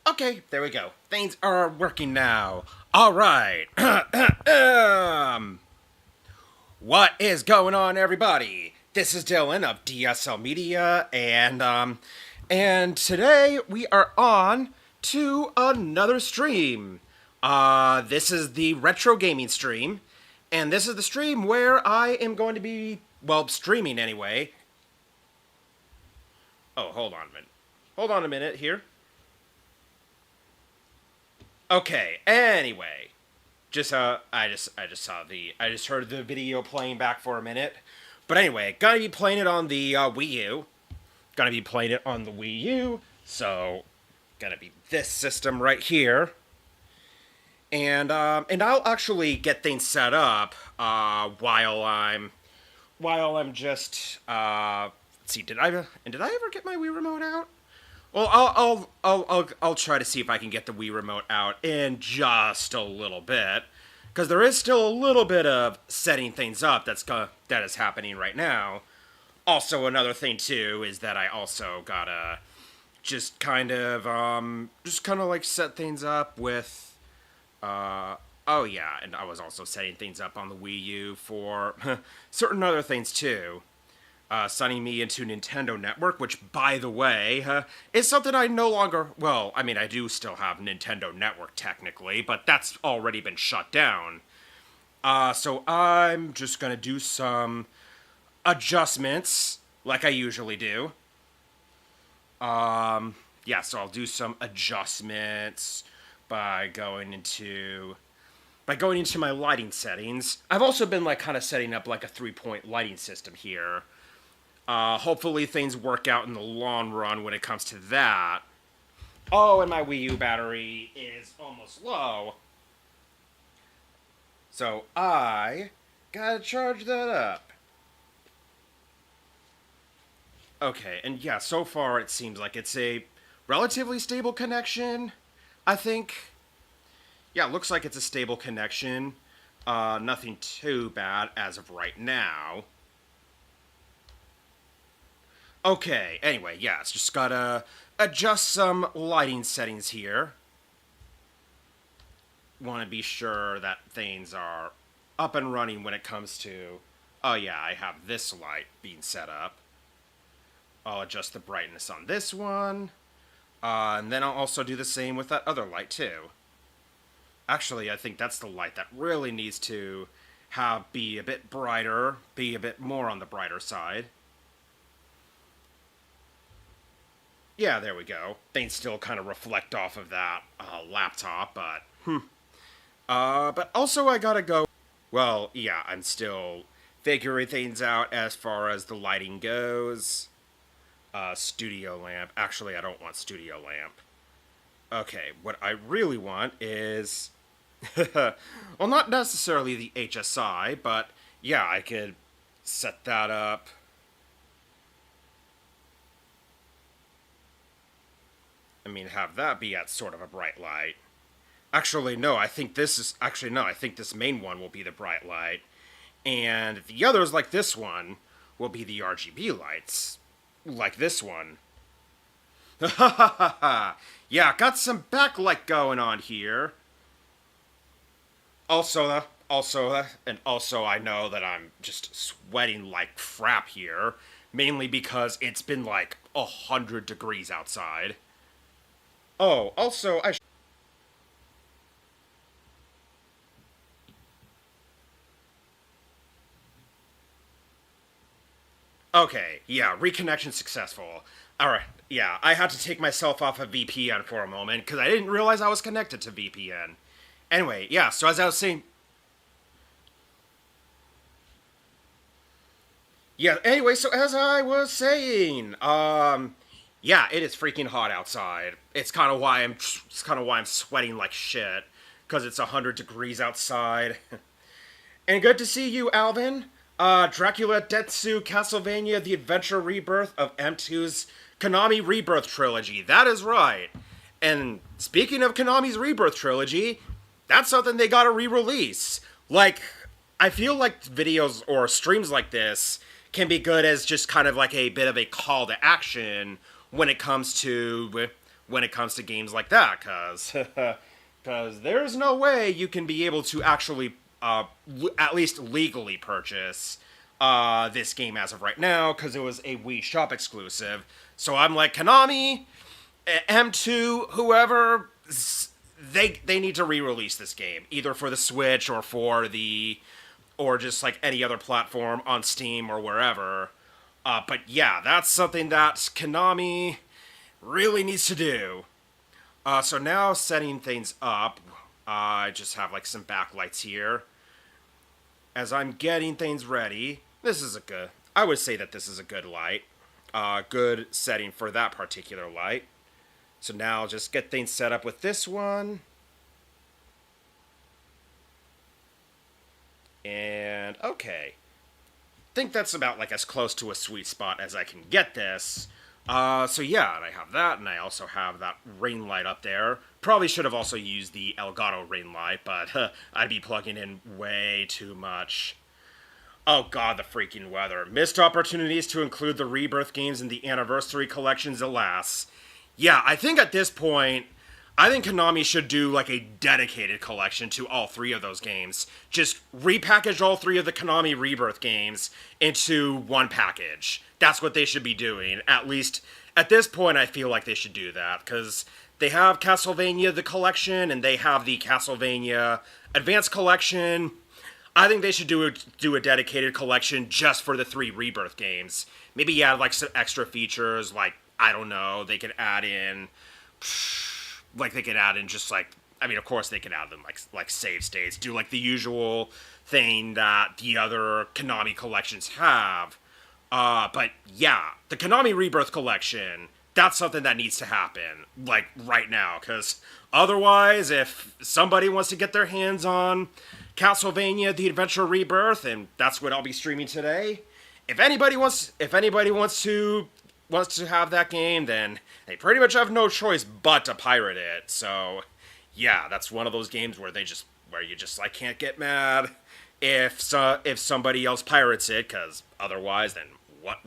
Okay, there we go. Things are working now. All right. What is going on, everybody? This is Dylan of DSL Media, and today we are on to another stream. This is the retro gaming stream, and this is the stream where I am going to be, well, streaming anyway. Oh, hold on a minute. Hold on a minute here. Okay. Anyway, I just heard the video playing back for a minute. But anyway, gonna be playing it on the Wii U. Gonna be playing it on the Wii U. So, gonna be this system right here. And I'll actually get things set up while I'm just let's see. Did I ever get my Wii remote out? Well, I'll try to see if I can get the Wii remote out in just a little bit, because there is still a little bit of setting things up that is happening right now. Also, another thing too is that I also gotta just kind of like set things up with oh yeah, and I was also setting things up on the Wii U for certain other things too. Signing me into Nintendo Network, which, by the way, is something I no longer... Well, I mean, I do still have Nintendo Network, technically, but that's already been shut down. So I'm just gonna do some adjustments, like I usually do. Yeah, so I'll do some adjustments by going into my lighting settings. I've also been, like, kind of setting up, like, a 3-point lighting system here. Hopefully things work out in the long run when it comes to that. Oh, and my Wii U battery is almost low. So I gotta charge that up. Okay, and yeah, so far it seems like it's a relatively stable connection, I think. Yeah, it looks like it's a stable connection. Nothing too bad as of right now. Okay, anyway, yeah, it's just gotta adjust some lighting settings here. Want to be sure that things are up and running when it comes to... Oh yeah, I have this light being set up. I'll adjust the brightness on this one. And then I'll also do the same with that other light too. Actually, I think that's the light that really needs to be a bit brighter, be a bit more on the brighter side. Yeah, there we go. Things still kind of reflect off of that laptop, but... but also I gotta go... Well, yeah, I'm still figuring things out as far as the lighting goes. Studio lamp. Actually, I don't want studio lamp. Okay, what I really want is... well, not necessarily the HSI, but yeah, I could set that up... I mean, have that be at sort of a bright light. Actually, no, I think this main one will be the bright light. And the others, like this one, will be the RGB lights. Like this one. Ha ha ha ha! Yeah, got some backlight going on here. Also, I know that I'm just sweating like crap here. Mainly because it's been like 100 degrees outside. Oh, also, Okay, yeah, reconnection successful. Alright, yeah, I had to take myself off of VPN for a moment, because I didn't realize I was connected to VPN. Anyway, yeah, so as I was saying... Yeah, anyway, so as I was saying, yeah, it is freaking hot outside. It's kind of why I'm sweating like shit, because it's 100 degrees outside. And good to see you, Alvin. Dracula, Detsu, Castlevania The Adventure Rebirth of M2's Konami Rebirth Trilogy. That is right. And speaking of Konami's Rebirth Trilogy, that's something they gotta re-release. Like, I feel like videos or streams like this can be good as just kind of like a bit of a call to action when it comes to when it comes to games like that, because there's no way you can be able to actually, at least legally purchase this game as of right now, because it was a Wii Shop exclusive. So I'm like, Konami, M2, whoever, they need to re-release this game, either for the Switch or just like any other platform on Steam or wherever. But yeah, that's something that Konami really needs to do. So now setting things up, I just have like some backlights here. As I'm getting things ready, I would say that this is a good light. Good setting for that particular light. So now I'll just get things set up with this one. And okay. Think that's about like as close to a sweet spot as I can get this. So yeah, and I have that, and I also have that ring light up there. Probably should have also used the Elgato ring light, but I'd be plugging in way too much. Oh god, the freaking weather. Missed opportunities to include the Rebirth games in the anniversary collections, alas. Yeah, I think at this point, I think Konami should do like a dedicated collection to all three of those games. Just repackage all three of the Konami Rebirth games into one package. That's what they should be doing. At least at this point, I feel like they should do that, because they have Castlevania the Collection and they have the Castlevania Advance Collection. I think they should do a dedicated collection just for the three Rebirth games. Maybe add like some extra features, like I don't know, they could add in. Like, they could add in just, like, I mean, of course they could add them, like save states, do, like, the usual thing that the other Konami collections have. But, yeah, the Konami Rebirth Collection, that's something that needs to happen, like, right now, because otherwise, if somebody wants to get their hands on Castlevania The Adventure Rebirth, and that's what I'll be streaming today, if anybody wants to have that game, then they pretty much have no choice but to pirate it. So, yeah, that's one of those games where you just like can't get mad if somebody else pirates it, because otherwise, then what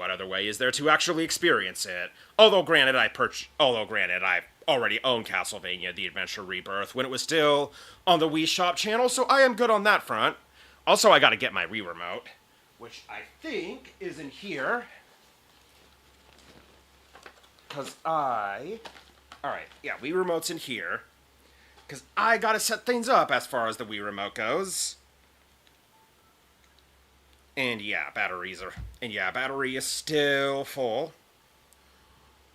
other way is there to actually experience it? Although granted, I already own Castlevania The Adventure Rebirth when it was still on the Wii Shop Channel, so I am good on that front. Also, I gotta get my Wii remote, which I think is in here. Alright, yeah, Wii remote's in here. Because I gotta set things up as far as the Wii remote goes. And yeah, battery is still full.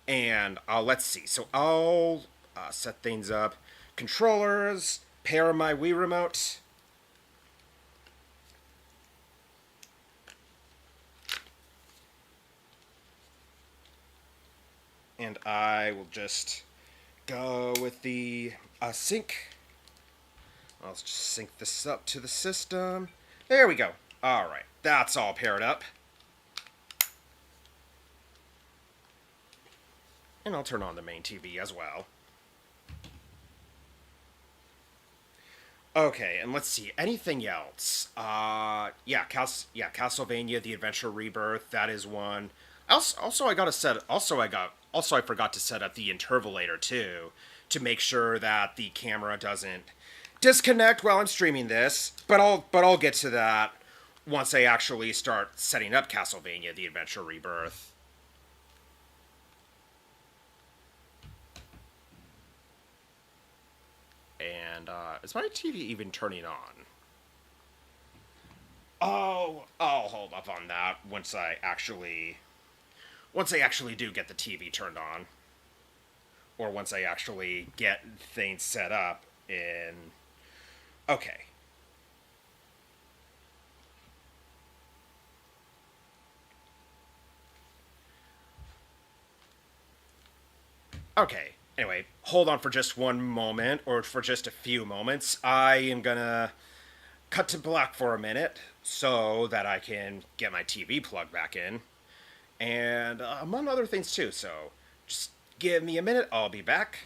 And let's see, so I'll set things up. Controllers, pair my Wii remote. And I will just go with the sync. I'll just sync this up to the system. There we go. Alright, that's all paired up. And I'll turn on the main TV as well. Okay, and let's see, anything else? Castlevania The Adventure Rebirth, that is one. I forgot to set up the intervolator too, to make sure that the camera doesn't disconnect while I'm streaming this. But I'll get to that once I actually start setting up Castlevania The Adventure Rebirth. And is my TV even turning on? Oh, I'll hold up on that once I actually do get the TV turned on. Or once I actually get things set up in... Okay. Okay, anyway, hold on for just one moment, or for just a few moments. I am gonna cut to black for a minute so that I can get my TV plugged back in. And among other things too, so just give me a minute, I'll be back.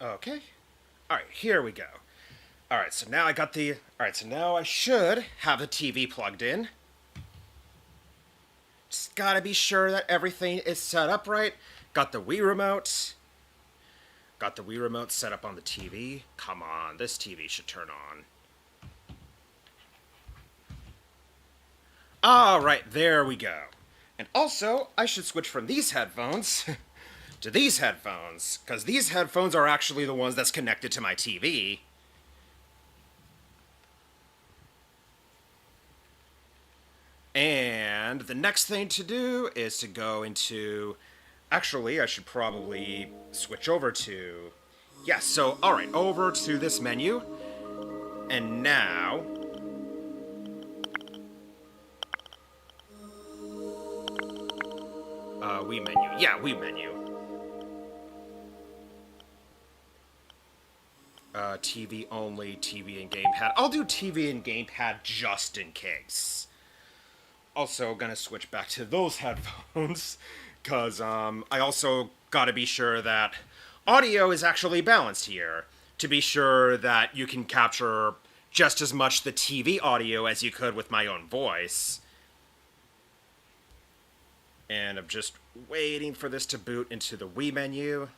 Okay. Alright, here we go. Alright, so now I got the... Alright, so now I should have the TV plugged in. Just gotta be sure that everything is set up right. Got the Wii remote. Got the Wii remote set up on the TV. Come on, this TV should turn on. Alright, there we go. And also, I should switch from these headphones to these headphones, because these headphones are actually the ones that's connected to my TV. And the next thing to do is to go into... Actually, I should probably switch over to... Yeah, so, alright, over to this menu. And now... Wii menu. Yeah, Wii menu. TV only, TV and gamepad. I'll do TV and gamepad just in case. Also, gonna switch back to those headphones, because, I also gotta be sure that audio is actually balanced here, to be sure that you can capture just as much the TV audio as you could with my own voice. And I'm just waiting for this to boot into the Wii menu.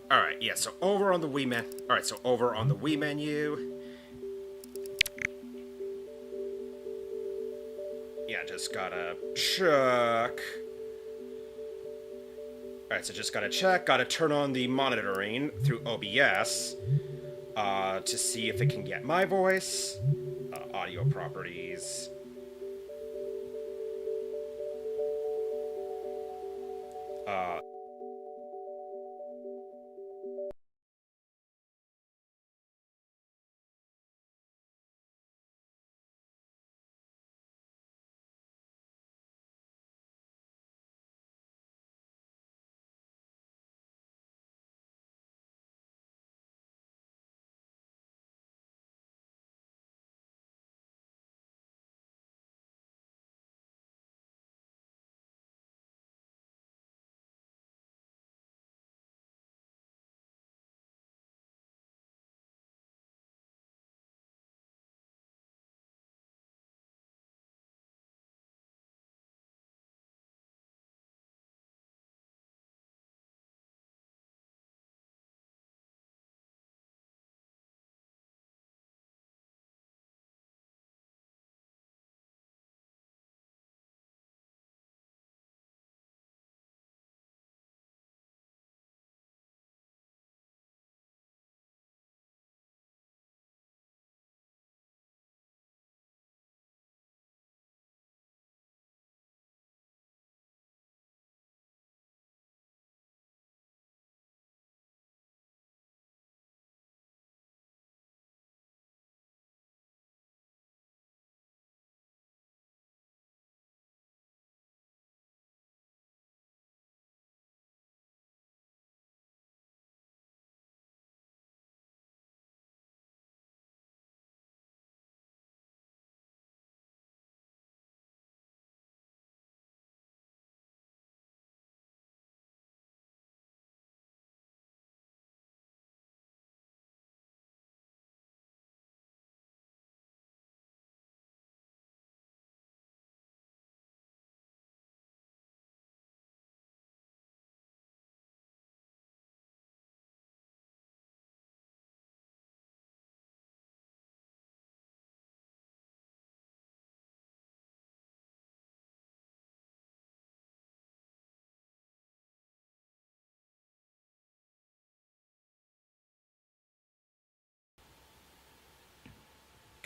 Alright, yeah, so over on the Wii menu. Alright, so over on the Wii menu. Yeah, just gotta check. Alright, so just gotta check. Gotta turn on the monitoring through OBS to see if it can get my voice. Audio properties.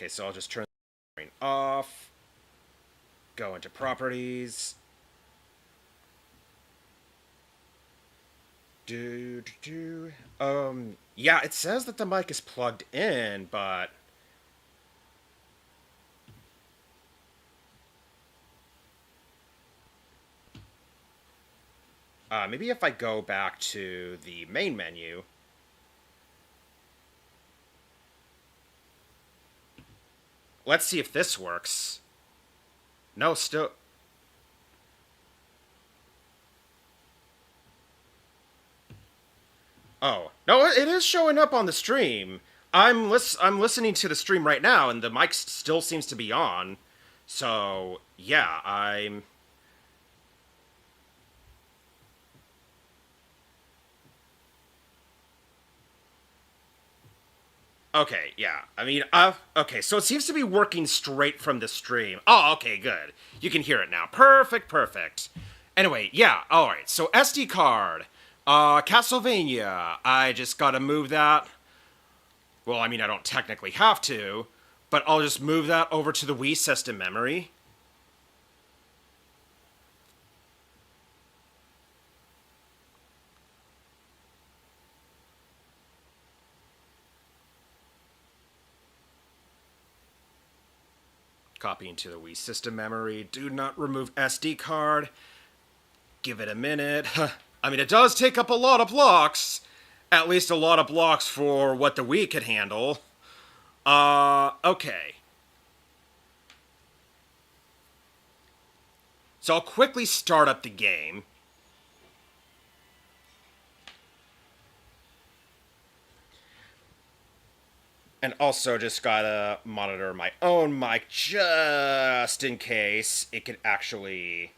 Okay, so I'll just turn the screen off. Go into properties. Yeah, it says that the mic is plugged in, but... maybe if I go back to the main menu... let's see if this works. No, still. Oh no, it is showing up on the stream. I'm listening to the stream right now, and the mic still seems to be on. So yeah, I'm. Okay, yeah. I mean, okay, so it seems to be working straight from the stream. Oh, okay, good. You can hear it now. Perfect, perfect. Anyway, yeah, alright, so SD card. Castlevania. I just gotta move that. Well, I mean, I don't technically have to, but I'll just move that over to the Wii system memory. Copy into the Wii system memory. Do not remove SD card. Give it a minute. I mean, it does take up a lot of blocks. At least a lot of blocks for what the Wii could handle. Okay. So I'll quickly start up the game. And also just gotta monitor my own mic just in case it could actually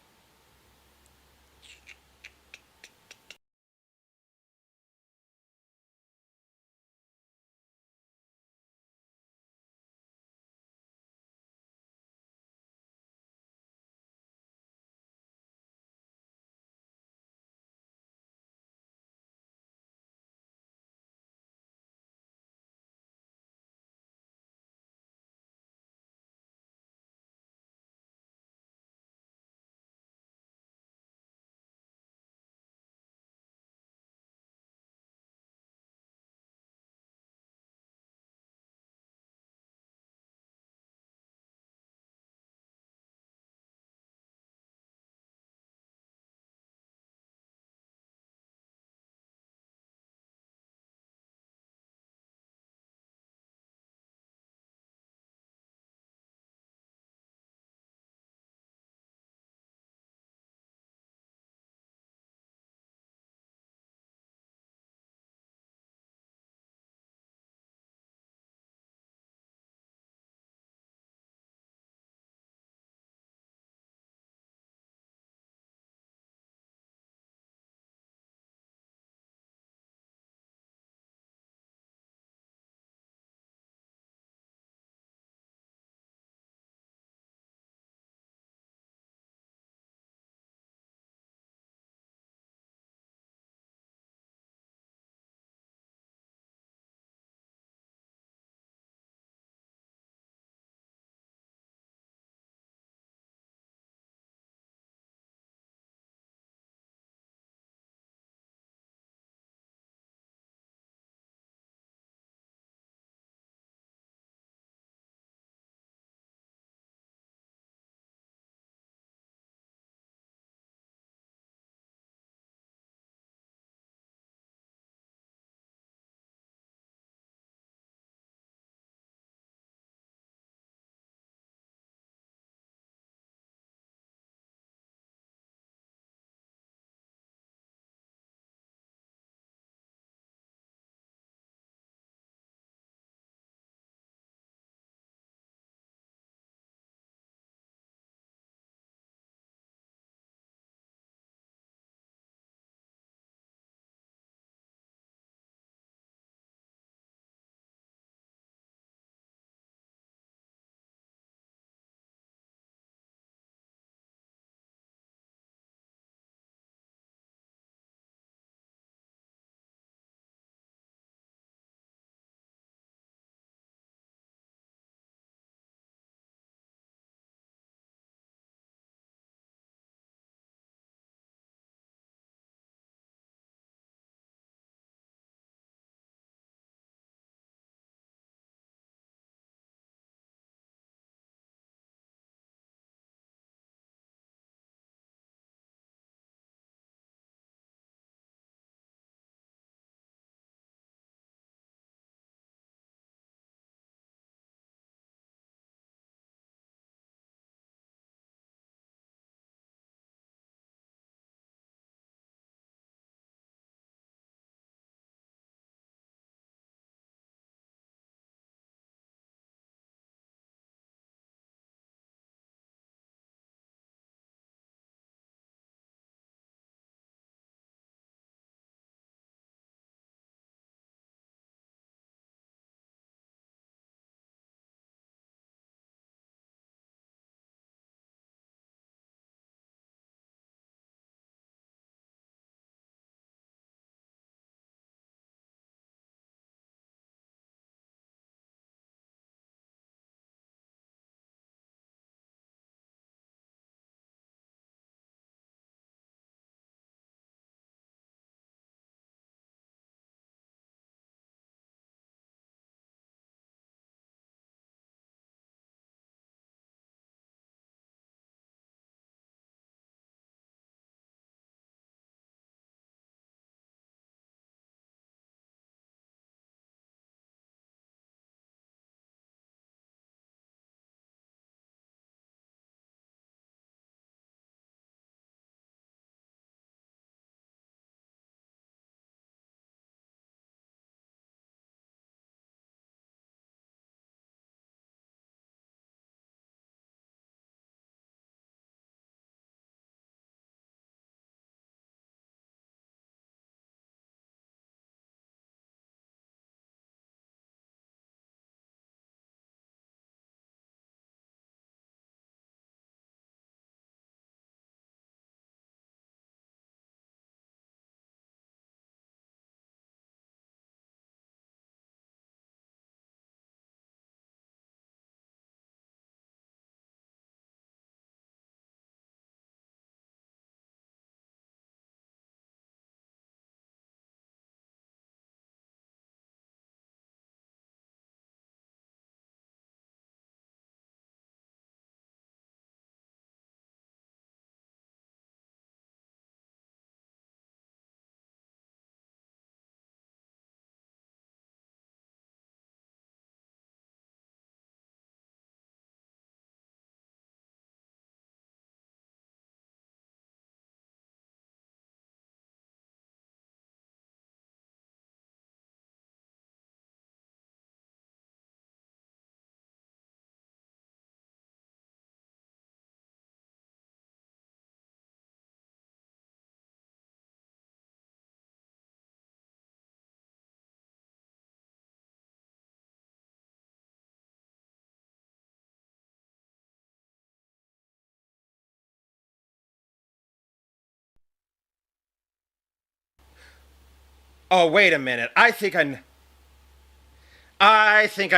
Oh, wait a minute. I think I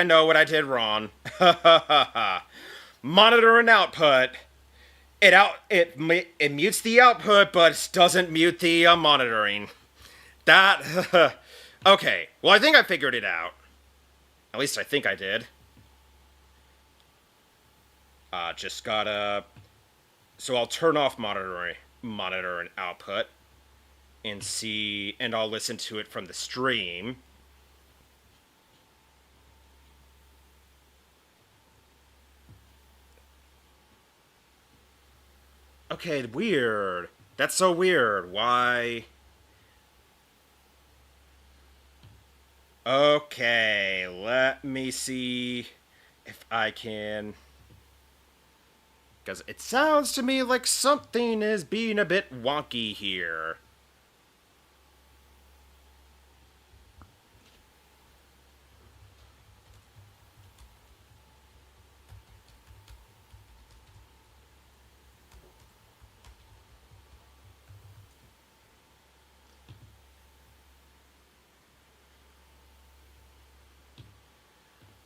know what I did wrong. Monitor and output. It mutes the output, but doesn't mute the monitoring. That okay. Well, I think I figured it out. At least I think I did. Just gotta. So I'll turn off monitor and output, and see, and I'll listen to it from the stream. Okay, weird. That's so weird. Why? Okay, let me see if I can. Because it sounds to me like something is being a bit wonky here.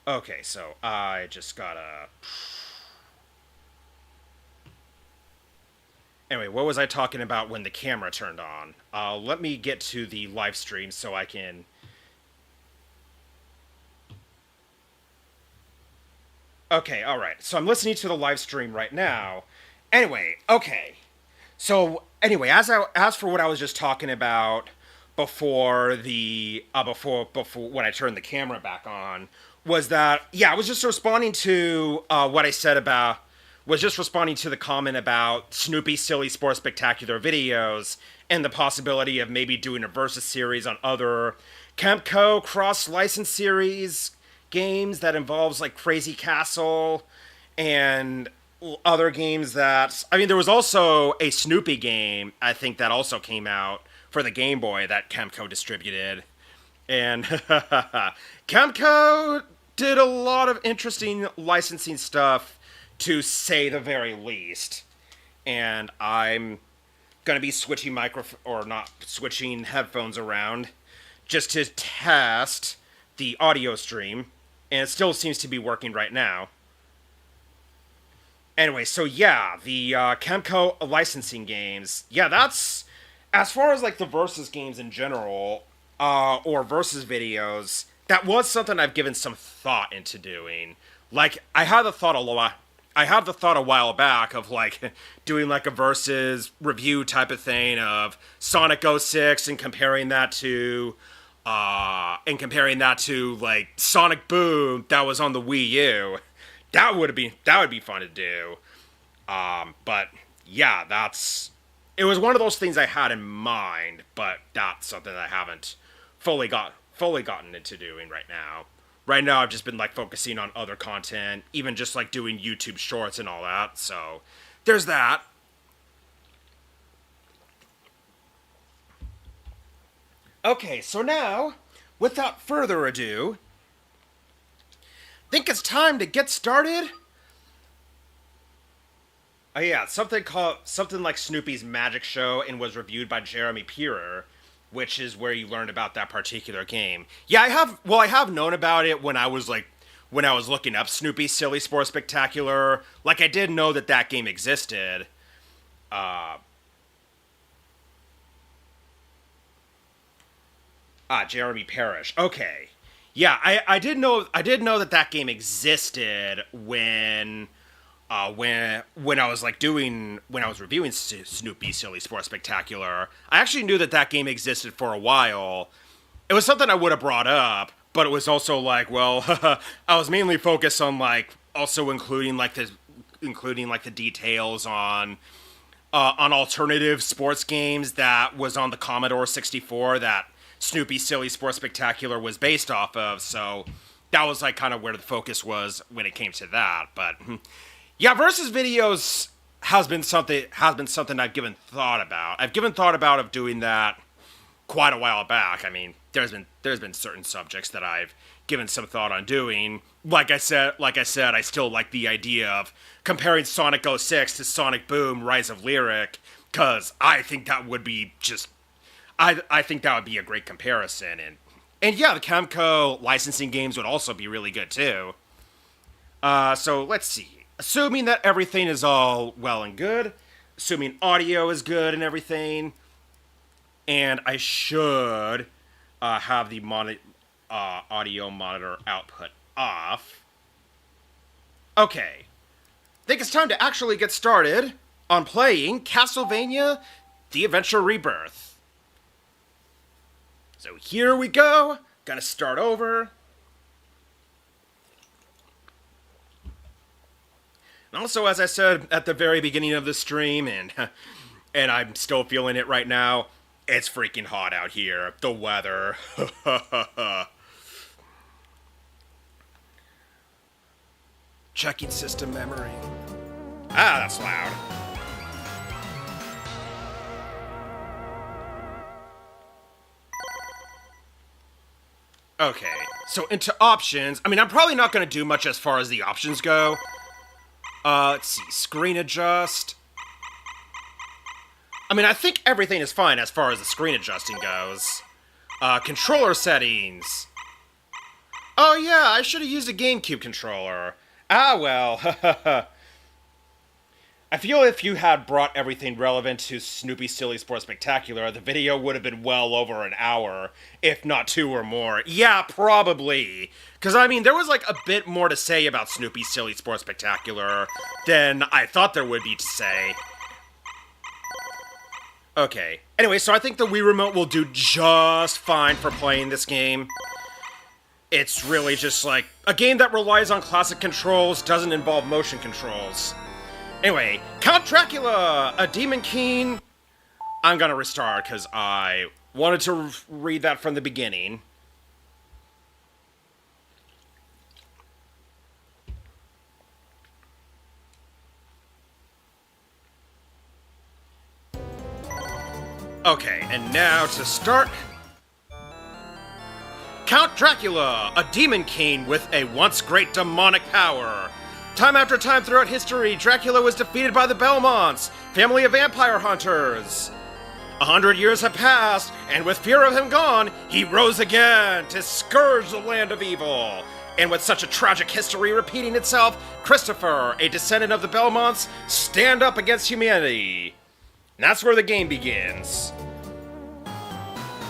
Okay, so I just gotta. Anyway, what was I talking about when the camera turned on? Let me get to the live stream so I can. Okay, alright. So I'm listening to the live stream right now. Anyway, okay. So anyway, as for what I was just talking about before the before when I turned the camera back on, was that yeah, I was just responding to what I said about was just responding to the comment about Snoopy's Silly Sports Spectacular videos and the possibility of maybe doing a versus series on other Kemco cross license series games that involves like Crazy Castle and other games that I mean there was also a Snoopy game I think that also came out for the Game Boy that Kemco distributed. And Kemco did a lot of interesting licensing stuff to say the very least. And I'm gonna be switching or not switching headphones around just to test the audio stream, and it still seems to be working right now. Anyway, so yeah, the Kemco licensing games, yeah, that's as far as like the versus games in general, or versus videos. That was something I've given some thought into doing. Like I had the thought a lot. I had the thought a while back of like doing like a versus review type of thing of Sonic 06 and comparing that to like Sonic Boom that was on the Wii U. That would be fun to do. But yeah, it was one of those things I had in mind, but that's something that I haven't fully gotten into doing right now. Right now, I've just been like focusing on other content, even just like doing YouTube shorts and all that. So there's that. Okay, so now, without further ado, think it's time to get started. Oh yeah, something like Snoopy's Magic Show and was reviewed by Jeremy Pirer, which is where you learned about that particular game. Yeah, I have known about it when I was looking up Snoopy's Silly Sports Spectacular. Like I did know that game existed. Jeremy Parrish. Okay. Yeah, I did know that game existed when I was reviewing Snoopy Silly Sports Spectacular. I actually knew that game existed for a while. It was something I would have brought up, but it was also like, well, I was mainly focused on like also including the details on alternative sports games that was on the Commodore 64 that Snoopy Silly Sports Spectacular was based off of. So that was like kind of where the focus was when it came to that. But yeah, versus videos has been something I've given thought about. I've given thought about of doing that quite a while back. I mean, there's been certain subjects that I've given some thought on doing. Like I said, I still like the idea of comparing Sonic 06 to Sonic Boom Rise of Lyric, because I think that would be just I think that would be a great comparison. And yeah, the Camco licensing games would also be really good too. So let's see. Assuming that everything is all well and good, assuming audio is good and everything, and I should have the audio monitor output off. Okay. I think it's time to actually get started on playing Castlevania The Adventure Rebirth. So here we go. Gonna start over. And also, as I said at the very beginning of the stream, and I'm still feeling it right now, it's freaking hot out here. The weather. Checking system memory. Ah, that's loud. Okay, so into options. I mean, I'm probably not going to do much as far as the options go. Let's see, screen adjust. I mean, I think everything is fine as far as the screen adjusting goes. Controller settings. Oh yeah, I should have used a GameCube controller. Ah well, I feel if you had brought everything relevant to Snoopy Silly Sports Spectacular, the video would have been well over an hour, if not 2 or more. Yeah, probably. Because, I mean, there was, like, a bit more to say about Snoopy Silly Sports Spectacular than I thought there would be to say. Okay. Anyway, so I think the Wii Remote will do just fine for playing this game. It's really just, like, a game that relies on classic controls, doesn't involve motion controls. Anyway, Count Dracula, a Demon King. I'm gonna restart because I wanted to read that from the beginning. Okay, and now to start. Count Dracula, a Demon King with a once great demonic power. Time after time throughout history, Dracula was defeated by the Belmonts, family of vampire hunters. 100 years have passed, and with fear of him gone, he rose again to scourge the land of evil. And with such a tragic history repeating itself, Christopher, a descendant of the Belmonts, stand up against humanity. And that's where the game begins.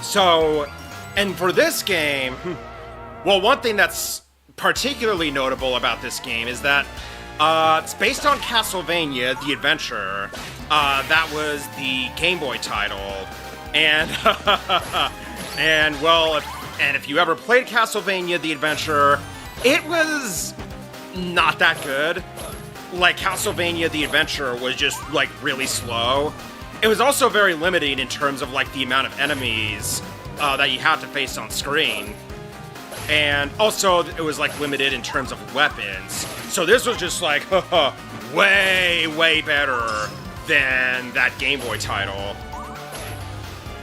So, and for this game, well, one thing that's particularly notable about this game is that it's based on Castlevania The Adventure. That was the Game Boy title, and if you ever played Castlevania The Adventure, it was not that good. Like, Castlevania The Adventure was just, like, really slow. It was also very limiting in terms of, like, the amount of enemies that you had to face on screen. And also, it was, like, limited in terms of weapons. So this was just, like, way, way better than that Game Boy title.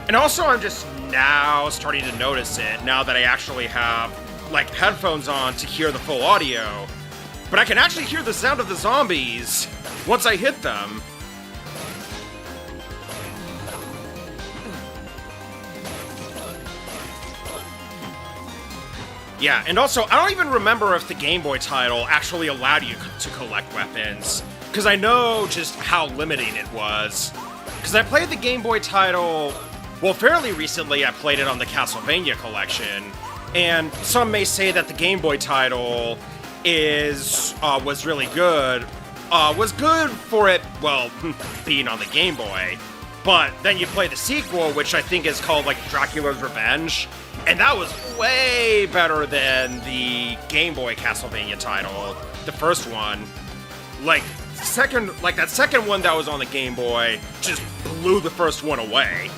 And also, I'm just now starting to notice it, now that I actually have, like, headphones on to hear the full audio. But I can actually hear the sound of the zombies once I hit them. Yeah, and also, I don't even remember if the Game Boy title actually allowed you to collect weapons, because I know just how limiting it was. Because I played the Game Boy title, well, fairly recently I played it on the Castlevania Collection, and some may say that the Game Boy title was really good. Was good for it, well, being on the Game Boy. But then you play the sequel, which I think is called, like, Dracula's Revenge, and that was way better than the Game Boy Castlevania title, the first one. Like, that second one that was on the Game Boy just blew the first one away.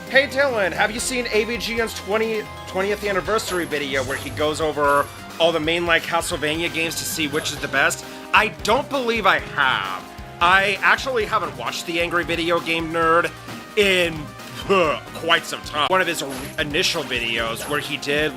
Hey Dylan, have you seen AVGN's 20th anniversary video where he goes over all the mainline Castlevania games to see which is the best? I don't believe I have. I actually haven't watched the Angry Video Game Nerd in quite some time. One of his initial videos where he did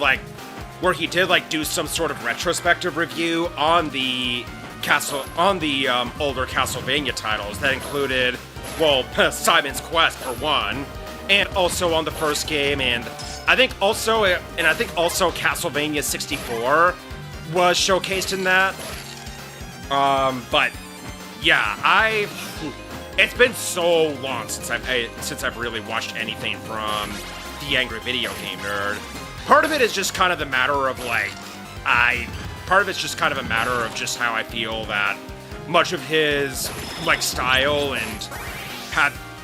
do some sort of retrospective review on the older Castlevania titles that included well, Simon's Quest for one, and also on the first game, and I think also Castlevania 64 was showcased in that. But yeah, it's been so long since I've really watched anything from the Angry Video Game Nerd. Part of it is just kind of the matter of part of it's just kind of a matter of just how I feel that much of his style and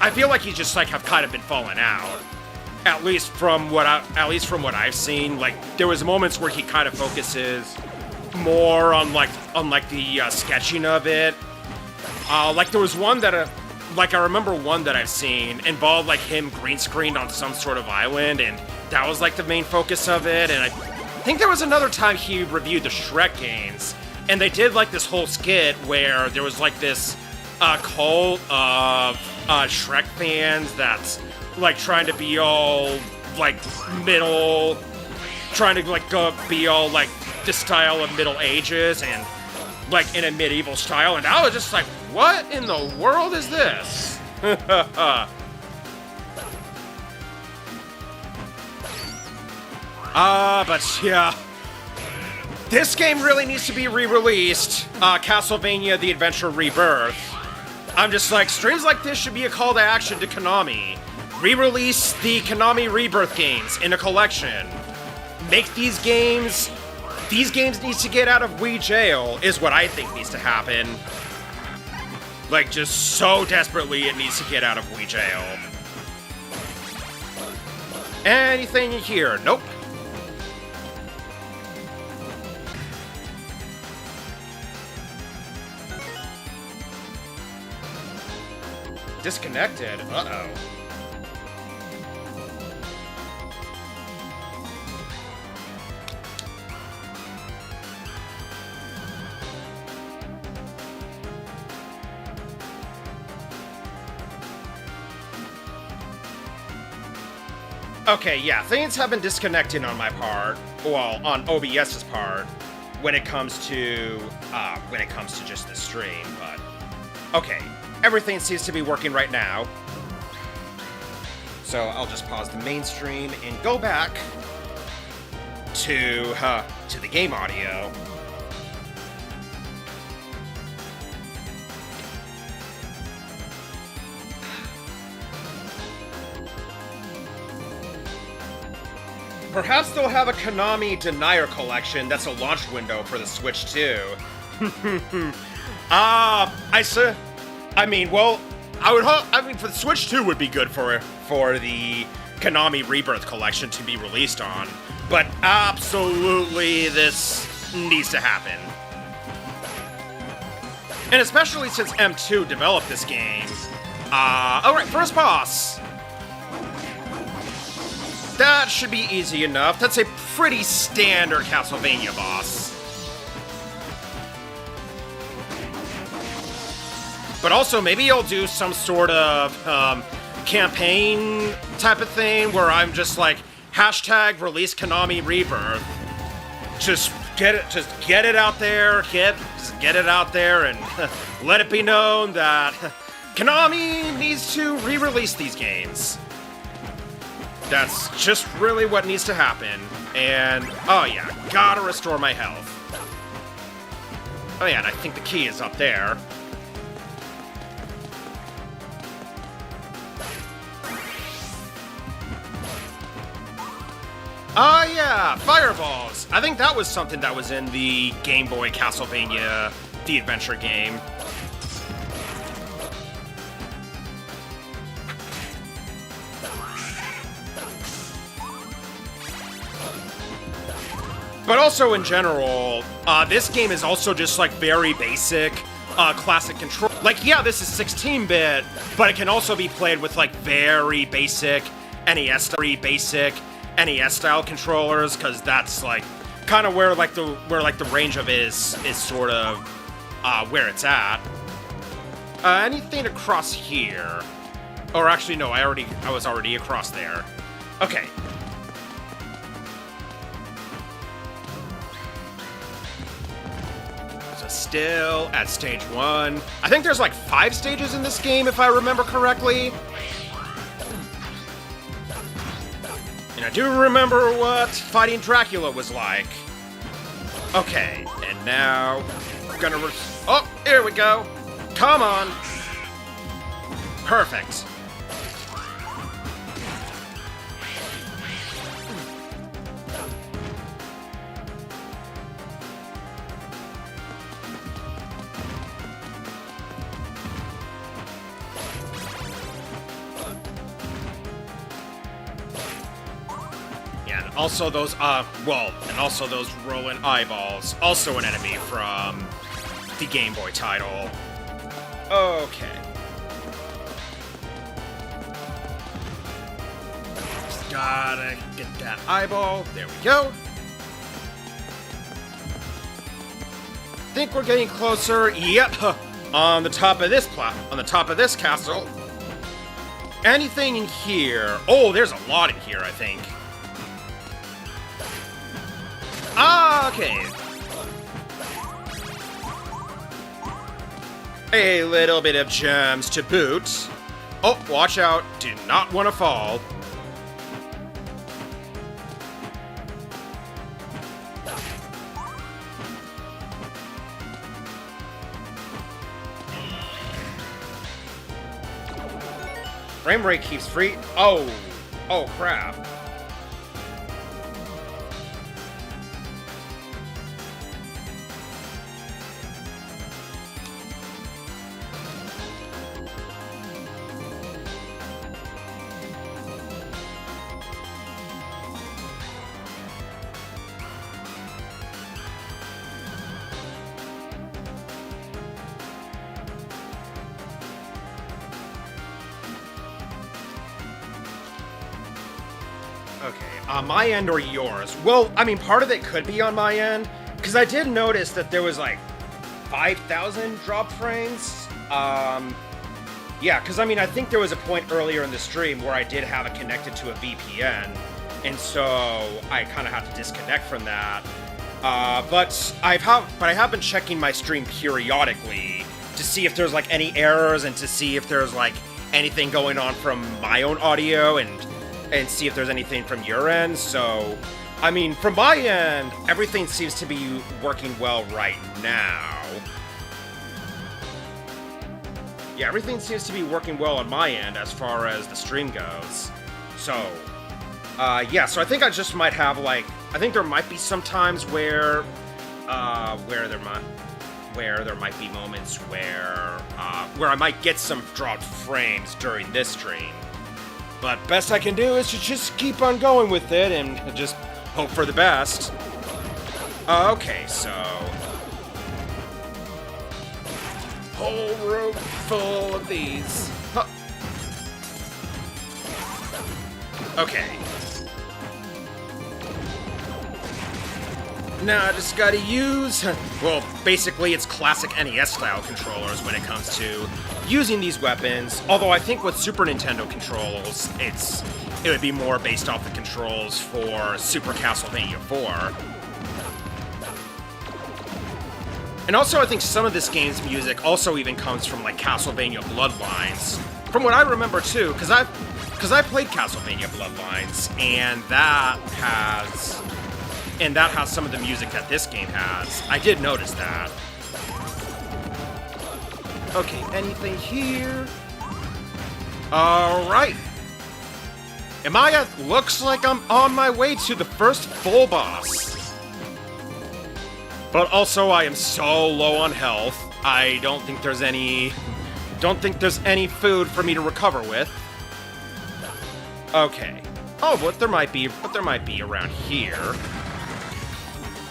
I feel like he's just have kind of been falling out. At least from what I've seen, there was moments where he kind of focuses more on the sketching of it. There was one that I remember one that I've seen involved him green screened on some sort of island, and that was the main focus of it. And I think there was another time he reviewed the Shrek games, and they did this whole skit where there was this cult of Shrek fans that's trying to be all middle, trying to be all the style of Middle Ages and in a medieval style, and I was just what in the world is this? But yeah, this game really needs to be re-released. Castlevania The Adventure Rebirth. I'm just streams like this should be a call to action to Konami. Re-release the Konami Rebirth games in a collection. Make these games needs to get out of Wii jail, is what I think needs to happen. Just so desperately it needs to get out of Wii jail. Anything here? Nope. Disconnected? Uh-oh. Okay, yeah, things have been disconnecting on my part, well, on OBS's part, when it comes to just this stream, but okay, everything seems to be working right now. So I'll just pause the main stream and go back to the game audio. Perhaps they'll have a Konami Denier collection that's a launch window for the Switch too. For the Switch 2 would be good for the Konami Rebirth Collection to be released on. But absolutely this needs to happen. And especially since M2 developed this game. Alright, first boss. That should be easy enough. That's a pretty standard Castlevania boss. But also, maybe I'll do some sort of campaign type of thing where I'm just hashtag release Konami Rebirth. Just get it out there, get it out there, and let it be known that Konami needs to re-release these games. That's just really what needs to happen. And, oh yeah, gotta restore my health. Oh yeah, and I think the key is up there. Oh yeah, fireballs! I think that was something that was in the Game Boy Castlevania The Adventure game. But also in general, this game is also just very basic, classic control. Yeah, this is 16-bit, but it can also be played with very basic NES style controllers, because that's kind of where the range of it is sort of where it's at. Anything across here? Or actually, no, I was already across there. Okay. So still at stage 1. I think there's like 5 stages in this game, if I remember correctly. And I do remember what fighting Dracula was like. Okay, and now we're gonna... Oh, here we go. Come on. Perfect. Also those, and also those rolling eyeballs, also an enemy from the Game Boy title. Okay. Just gotta get that eyeball. There we go. Think we're getting closer. Yep. On the top of this castle. Anything in here? Oh, there's a lot in here, I think. Ah, okay. A little bit of gems to boot. Oh, watch out. Do not want to fall. Frame rate keeps free. Oh. Oh, crap. Okay, on my end or yours? Well, I mean, part of it could be on my end, because I did notice that there was like 5,000 drop frames. Yeah, because I mean, I think there was a point earlier in the stream where I did have it connected to a VPN, and so I kind of had to disconnect from that. But I have been checking my stream periodically to see if there's like any errors and to see if there's like anything going on from my own audio and see if there's anything from your end. So, I mean, from my end, everything seems to be working well right now. Yeah, everything seems to be working well on my end as far as the stream goes. So, yeah, so I think I just might have, like, I think there might be some times where there might be moments where I might get some dropped frames during this stream. But best I can do is to just keep on going with it and just hope for the best. Okay, so... whole room full of these. Huh. Okay. Now I just gotta use... well, basically it's classic NES-style controllers when it comes to using these weapons, although I think with Super Nintendo controls, it would be more based off the controls for Super Castlevania 4. And also I think some of this game's music also even comes from like Castlevania Bloodlines. From what I remember too, because I played Castlevania Bloodlines, and that has some of the music that this game has. I did notice that. Okay, anything here? Alright. Looks like I'm on my way to the first full boss. But also I am so low on health, I don't think there's any food for me to recover with. Okay. Oh, but there might be around here.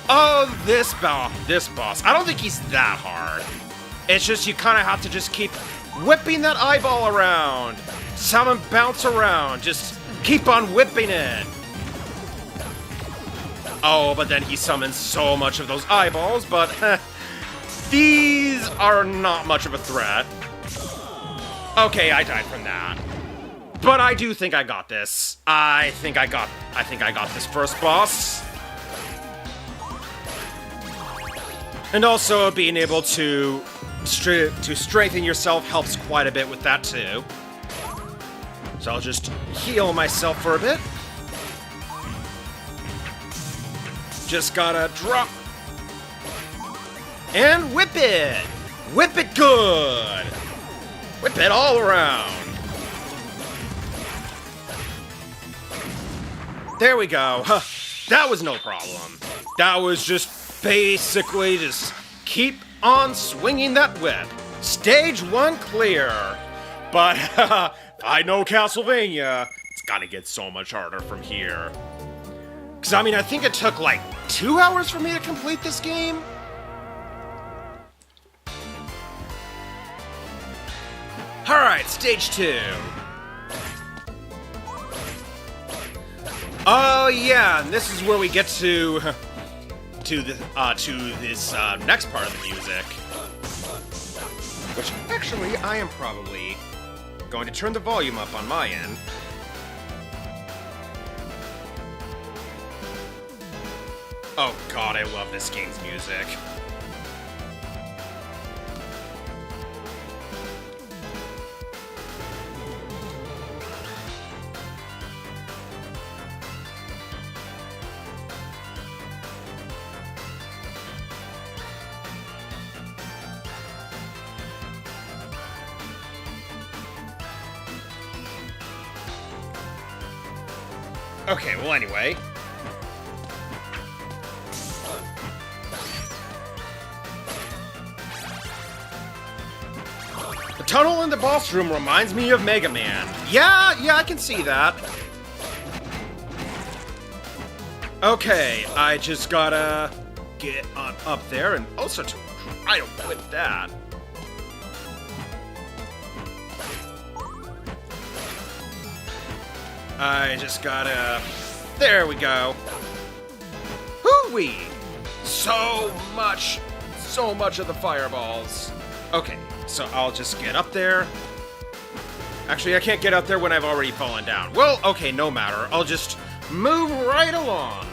Oh, this boss. I don't think he's that hard. It's just you kind of have to just keep whipping that eyeball around. Just have him bounce around. Just keep on whipping it. Oh, but then he summons so much of those eyeballs, but these are not much of a threat. Okay, I died from that. But I do think I got this. I think I got this first boss. And also being able to strengthen yourself helps quite a bit with that too. So I'll just heal myself for a bit. Just gotta drop. And whip it! Whip it good! Whip it all around. There we go. Huh. That was no problem. That was just basically just keep on swinging that whip. Stage 1 clear. But I know Castlevania, it's gotta get so much harder from here. Because, I mean, I think it took like 2 hours for me to complete this game. Alright, stage 2. Oh yeah, and this is where we get to this next part of the music. Which, actually, I am probably going to turn the volume up on my end. Oh god, I love this game's music. Okay, well anyway. The tunnel in the boss room reminds me of Mega Man. Yeah, I can see that. Okay, I just gotta get on up there and also try to whip that. I just gotta... There we go. Hoo-wee! So much of the fireballs. Okay, so I'll just get up there. Actually, I can't get up there when I've already fallen down. Well, okay, no matter. I'll just move right along.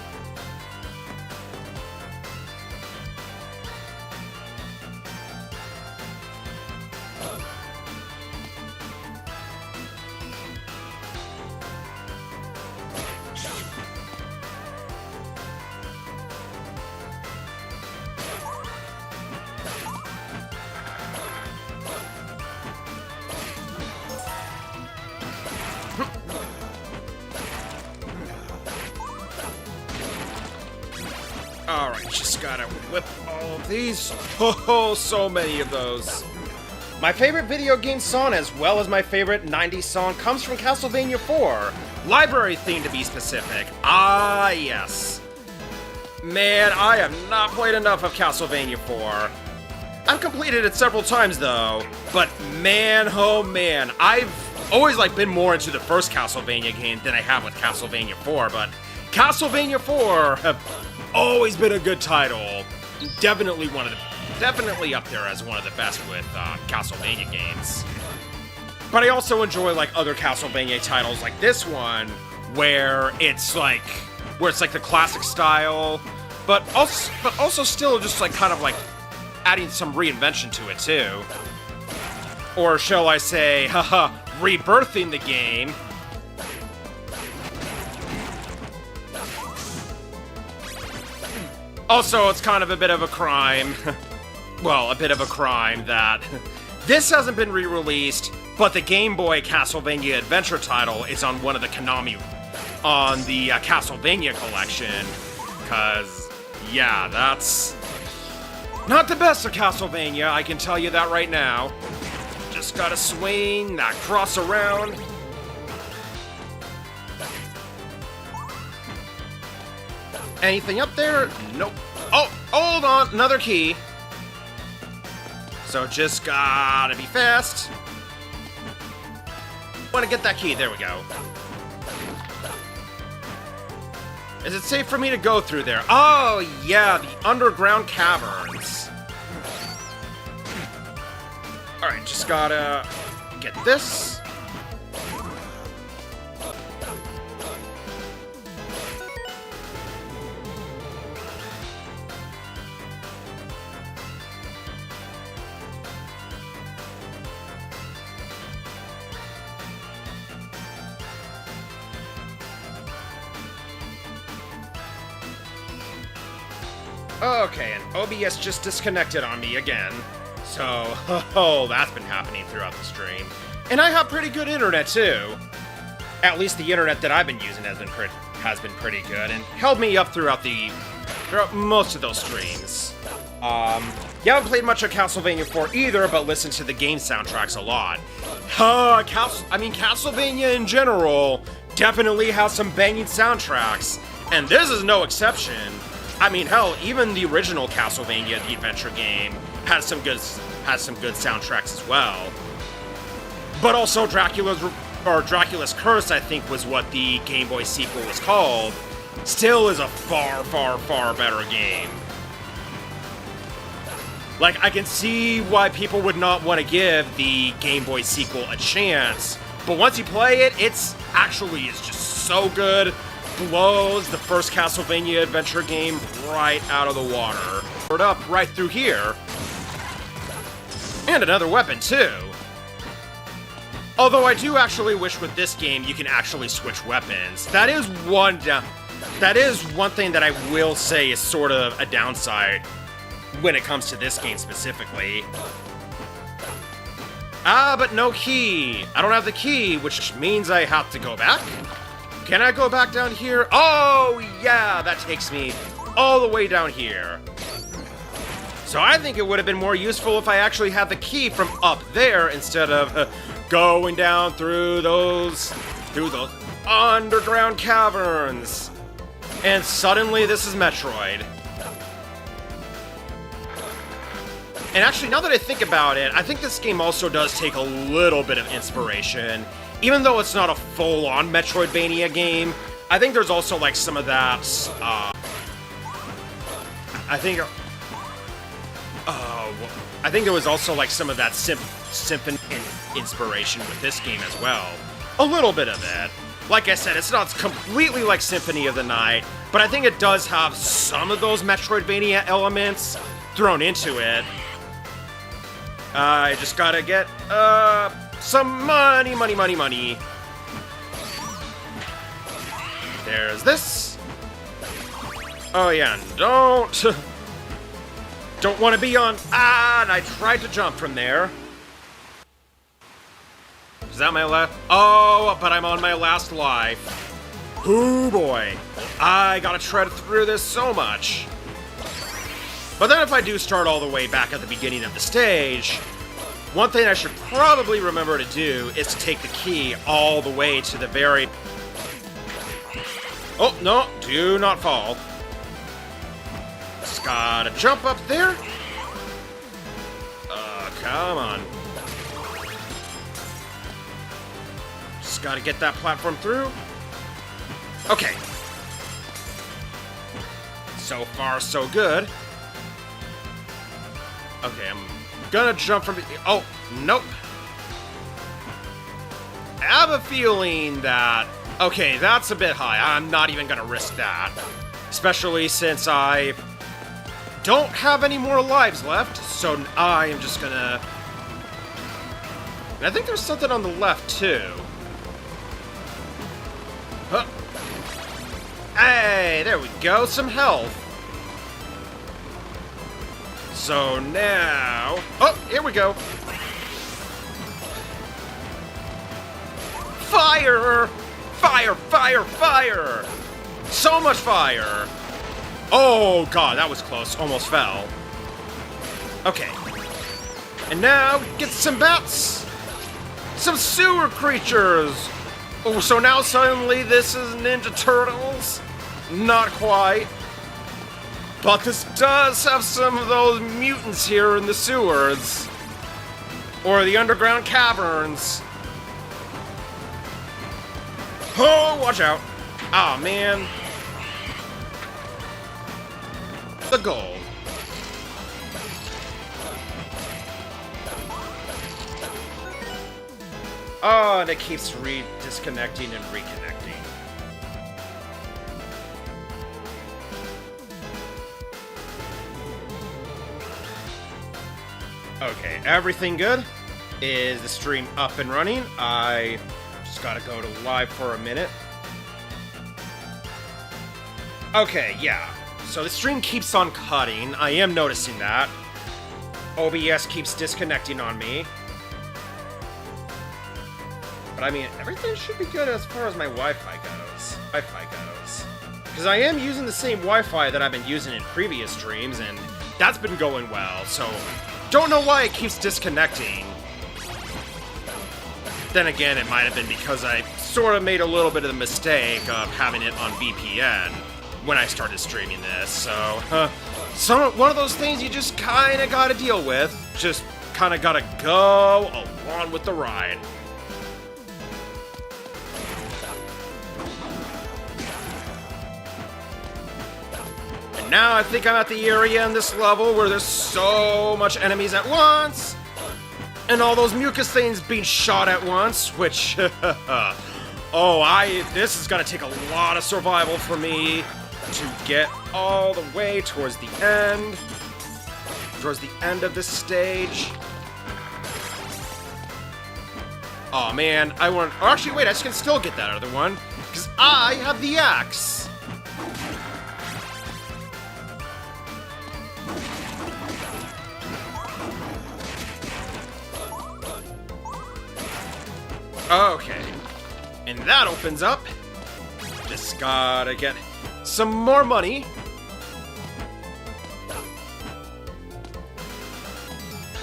Alright, just gotta whip all of these. Oh, so many of those. My favorite video game song, as well as my favorite 90s song, comes from Castlevania 4. Library theme, to be specific. Ah, yes. Man, I have not played enough of Castlevania 4. I've completed it several times, though. But man, oh man, I've always been more into the first Castlevania game than I have with Castlevania 4, but Castlevania 4 have always been a good title. Definitely up there as one of the best with Castlevania games. But I also enjoy other Castlevania titles like this one, where it's like the classic style, but also still just adding some reinvention to it too. Or shall I say, haha, rebirthing the game. Also, it's kind of a bit of a crime. Well, a bit of a crime that this hasn't been re-released, but the Game Boy Castlevania Adventure title is on one of the Konami, on the Castlevania collection. Cause, yeah, that's not the best of Castlevania, I can tell you that right now. Just gotta swing that cross around. Anything up there? Nope. Oh, hold on, another key. So just gotta be fast. Wanna get that key, there we go. Is it safe for me to go through there? Oh, yeah, the underground caverns. Alright, just gotta get this. Okay, and OBS just disconnected on me again. So, oh, that's been happening throughout the stream. And I have pretty good internet, too. At least the internet that I've been using has been pretty good, and held me up throughout most of those streams. Yeah, I haven't played much of Castlevania 4 either, but listened to the game soundtracks a lot. Castlevania in general definitely has some banging soundtracks, and this is no exception. I mean, hell, even the original Castlevania The Adventure game has some good soundtracks as well. But also Dracula's Curse, I think was what the Game Boy sequel was called, still is a far, far, far better game. Like, I can see why people would not want to give the Game Boy sequel a chance, but once you play it, it's just so good. Blows the first Castlevania adventure game right out of the water. Up right through here. And another weapon, too. Although I do actually wish with this game you can actually switch weapons. That is one thing that I will say is sort of a downside when it comes to this game specifically. But no key. I don't have the key, which means I have to go back. Can I go back down here? Oh, yeah, that takes me all the way down here. So I think it would have been more useful if I actually had the key from up there instead of going down through those underground caverns. And suddenly this is Metroid. And actually, now that I think about it, I think this game also does take a little bit of inspiration. Even though it's not a full-on Metroidvania game, I think there's also, like, some of that, I think there was also, like, some of that symphony inspiration with this game as well. A little bit of it. Like I said, it's not completely like Symphony of the Night, but I think it does have some of those Metroidvania elements thrown into it. I just gotta get, some money. There's this. Oh yeah, and don't want to be on, and I tried to jump from there. Is that my last? Oh, but I'm on my last life. Oh boy, I gotta tread through this so much. But then if I do start all the way back at the beginning of the stage, one thing I should probably remember to do is to take the key all the way to the very... Oh, no, do not fall. Just gotta jump up there. Come on. Just gotta get that platform through. Okay. So far, so good. Okay, I'm gonna jump from... Oh, nope. I have a feeling that... Okay, that's a bit high. I'm not even gonna risk that. Especially since I don't have any more lives left, so I am just gonna... And I think there's something on the left, too. Huh. Hey, there we go, some health. So now... Oh, here we go. Fire! Fire, fire, fire! So much fire! Oh god, that was close. Almost fell. Okay. And now, get some bats! Some sewer creatures! Oh, so now suddenly this is Ninja Turtles? Not quite. But this does have some of those mutants here in the sewers. Or the underground caverns. Oh, watch out. Aw, man. The goal. Oh, and it keeps disconnecting and reconnecting. Okay, everything good? Is the stream up and running? I just gotta go to live for a minute. Okay, yeah. So the stream keeps on cutting. I am noticing that. OBS keeps disconnecting on me. But I mean, everything should be good as far as my Wi-Fi goes. Because I am using the same Wi-Fi that I've been using in previous streams, and that's been going well, so don't know why it keeps disconnecting. Then again, it might have been because I sort of made a little bit of the mistake of having it on VPN when I started streaming this, so one of those things you just kind of gotta deal with. Just kind of gotta go along with the ride. And now I think I'm at the area in this level where there's so much enemies at once, and all those mucus things being shot at once, which, this is gonna take a lot of survival for me to get all the way towards the end of this stage. Oh man, actually wait, I can still get that other one, because I have the axe. Okay, and that opens up. Just gotta get some more money.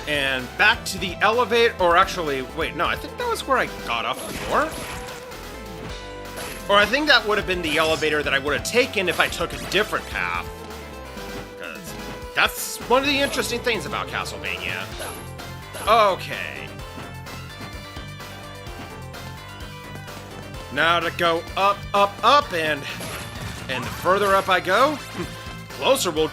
And back to the elevator, or actually, wait, no, I think that was where I got off before. Or I think that would have been the elevator that I would have taken if I took a different path. Because that's one of the interesting things about Castlevania. Okay. Now to go up, up, up, and the further up I go, closer we'll...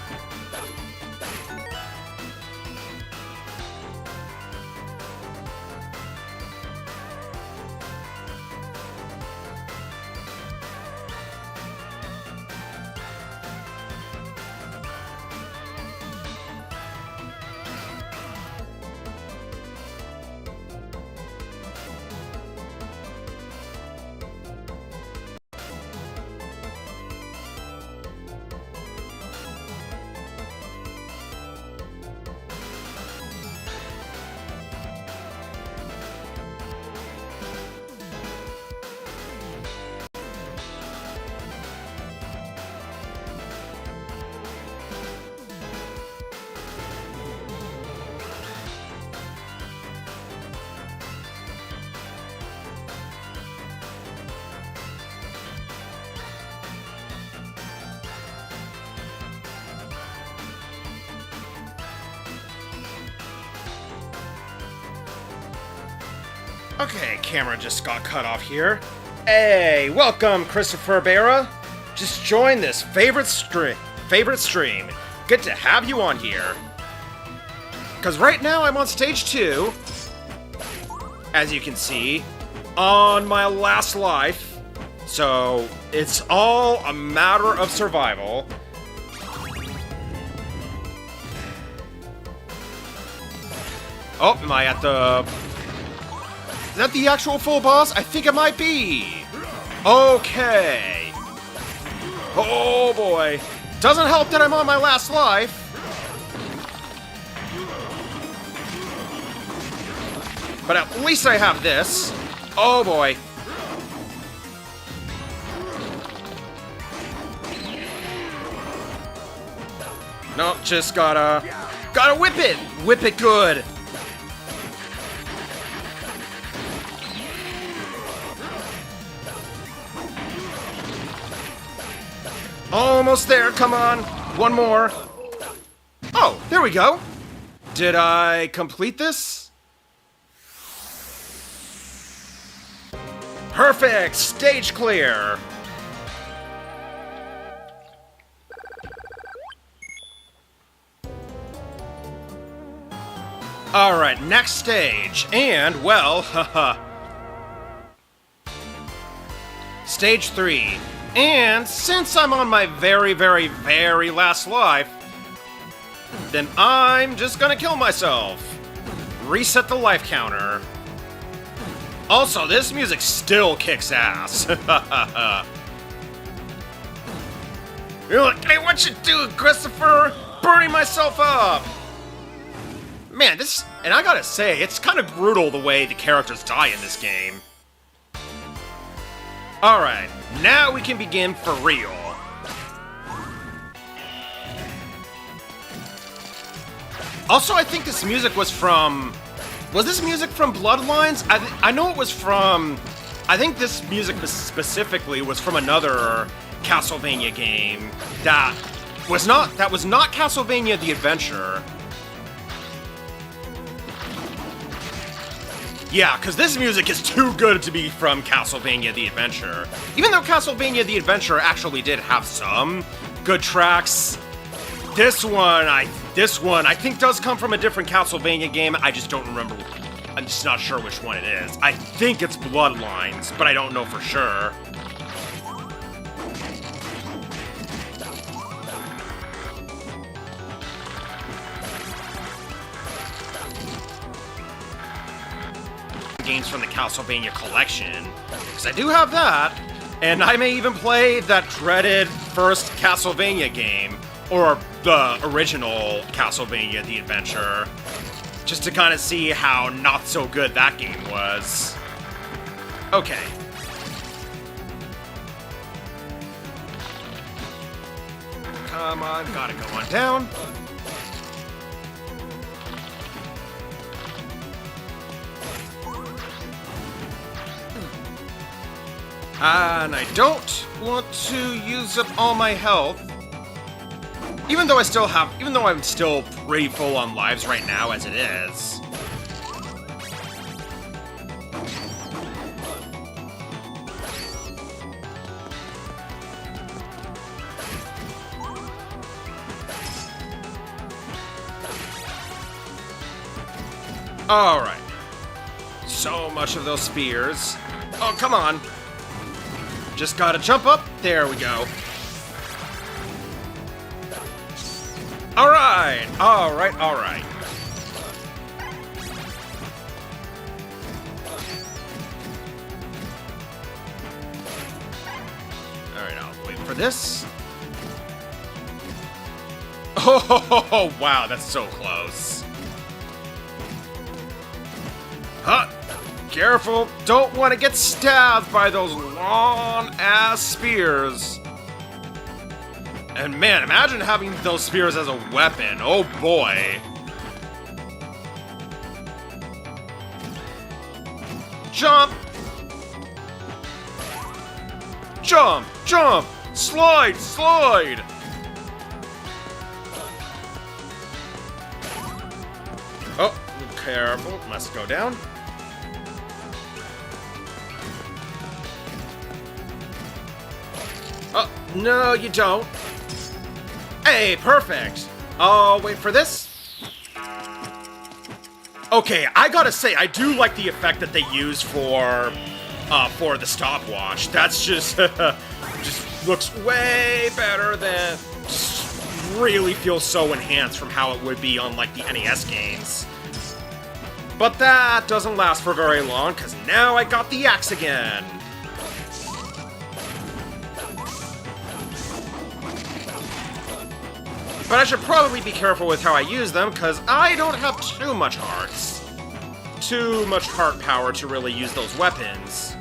Okay, camera just got cut off here. Hey, welcome, Christopher Barra. Just joined this favorite stream. Good to have you on here. Because right now I'm on stage 2, as you can see, on my last life. So it's all a matter of survival. Oh, am I at the... Is that the actual full boss? I think it might be. Okay. Oh boy. Doesn't help that I'm on my last life. But at least I have this. Oh boy. No, just gotta whip it. Whip it good. Almost there, come on. One more. Oh, there we go. Did I complete this? Perfect! Stage clear! Alright, next stage. And, well, haha. Stage 3. And since I'm on my very, very, very last life, then I'm just gonna kill myself. Reset the life counter. Also, this music still kicks ass. You're like, hey, what you doing, Christopher? Burning myself up! Man, this... And I gotta say, it's kind of brutal the way the characters die in this game. Alright, now we can begin for real. Also, I think this music was from... Was this music from Bloodlines? I know it was from... I think this music specifically was from another Castlevania game that was not Castlevania The Adventure. Yeah, because this music is too good to be from Castlevania The Adventure. Even though Castlevania The Adventure actually did have some good tracks, this one I think does come from a different Castlevania game. I just don't remember. I'm just not sure which one it is. I think it's Bloodlines, but I don't know for sure. Games from the Castlevania Collection, because I do have that, and I may even play that dreaded first Castlevania game, or the original Castlevania The Adventure, just to kind of see how not so good that game was. Okay. Come on, gotta go on down. And I don't want to use up all my health. Even though I'm still pretty full on lives right now as it is. Alright. So much of those spears. Oh, come on. Just gotta jump up. There we go. Alright! Alright, alright. Alright, I'll wait for this. Oh, wow, that's so close. Huh! Careful, don't want to get stabbed by those long-ass spears. And man, imagine having those spears as a weapon. Oh boy. Jump! Jump! Jump! Slide! Slide! Oh, careful. Must go down. Oh, no, you don't. Hey, perfect. I'll wait for this. Okay, I gotta say, I do like the effect that they use for the stopwatch. That's just, just looks way better than, just really feels so enhanced from how it would be on, like, the NES games. But that doesn't last for very long, because now I got the axe again. But I should probably be careful with how I use them, because I don't have too much hearts. Too much heart power to really use those weapons.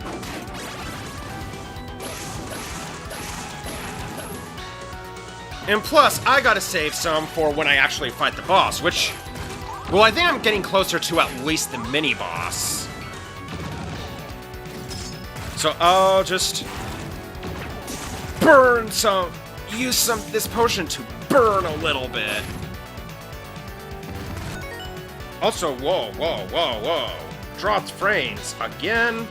And plus, I gotta save some for when I actually fight the boss, which... Well, I think I'm getting closer to at least the mini-boss. So I'll just... burn some... use this potion to burn a little bit. Also, whoa, whoa, whoa, whoa. Dropped frames again.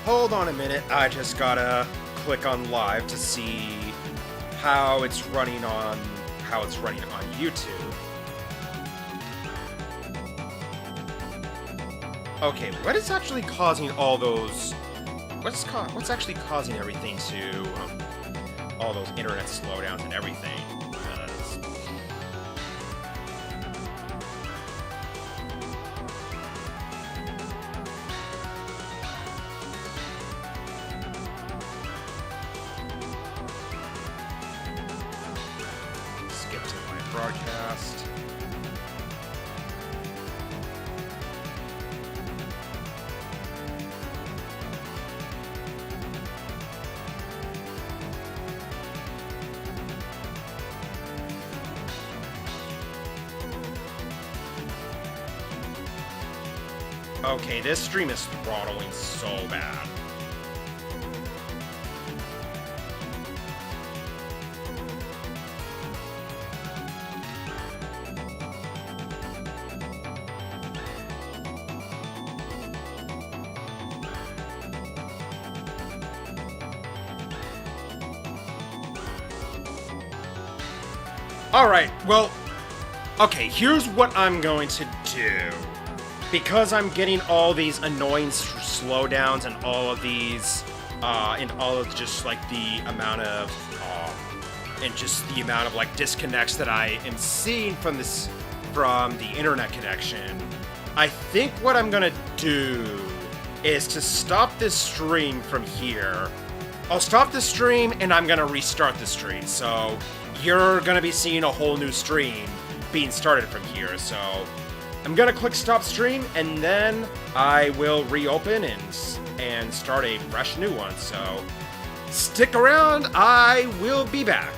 Hold on a minute, I just gotta click on live to see how it's running on YouTube. Okay, what is actually causing all those? What's actually causing everything to all those internet slowdowns and everything? Okay, this stream is throttling so bad. Alright, well, okay, here's what I'm going to do. Because I'm getting all these annoying slowdowns and all of these, and all of just, like, the amount of, and just the amount of, like, disconnects that I am seeing from the internet connection, I think what I'm gonna do is to stop this stream from here. I'll stop the stream, and I'm gonna restart the stream, so you're gonna be seeing a whole new stream being started from here, so I'm gonna click stop stream, and then I will reopen and start a fresh new one, so stick around, I will be back.